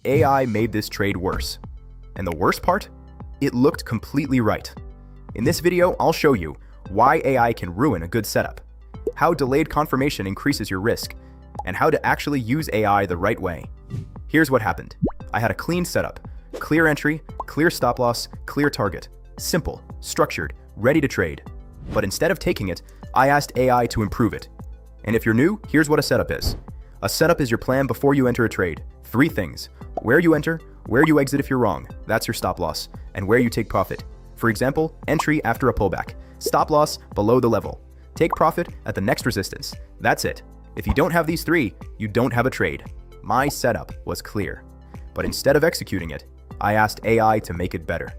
AI made this trade worse. And the worst part? It looked completely right. In this video, I'll show you why AI can ruin a good setup, how delayed confirmation increases your risk, and how to actually use AI the right way. Here's what happened. I had a clean setup, clear entry, clear stop loss, clear target. Simple, structured, ready to trade. But instead of taking it, I asked AI to improve it. And if you're new, here's what a setup is. A setup is your plan before you enter a trade. 3 things: where you enter, where you exit if you're wrong, that's your stop loss, and where you take profit. For example, entry after a pullback, stop loss below the level, take profit at the next resistance. That's it. If you don't have these 3, you don't have a trade. My setup was clear. But instead of executing it, I asked AI to make it better.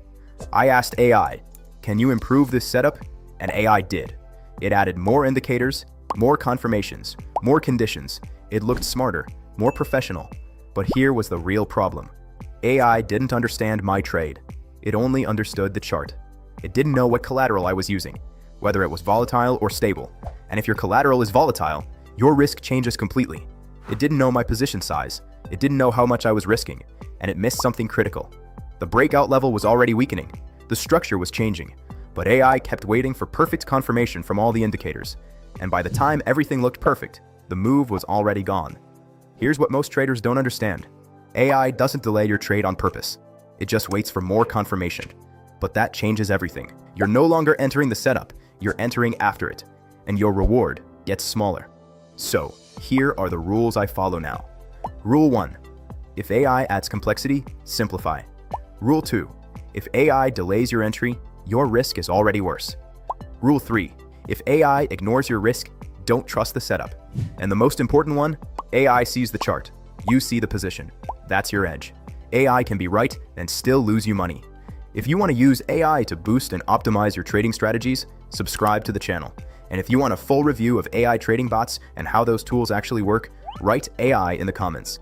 I asked AI, can you improve this setup? And AI did. It added more indicators, more confirmations, more conditions. It looked smarter, more professional. But here was the real problem. AI didn't understand my trade. It only understood the chart. It didn't know what collateral I was using, whether it was volatile or stable. And if your collateral is volatile, your risk changes completely. It didn't know my position size. It didn't know how much I was risking, and it missed something critical. The breakout level was already weakening. The structure was changing, but AI kept waiting for perfect confirmation from all the indicators. And by the time everything looked perfect, the move was already gone. Here's what most traders don't understand. AI doesn't delay your trade on purpose. It just waits for more confirmation. But that changes everything. You're no longer entering the setup, you're entering after it, and your reward gets smaller. So, here are the rules I follow now. Rule 1. If AI adds complexity, simplify. Rule 2. If AI delays your entry, your risk is already worse. Rule 3. If AI ignores your risk, don't trust the setup. And the most important one, AI sees the chart. You see the position. That's your edge. AI can be right and still lose you money. If you want to use AI to boost and optimize your trading strategies, subscribe to the channel. And if you want a full review of AI trading bots and how those tools actually work, write AI in the comments.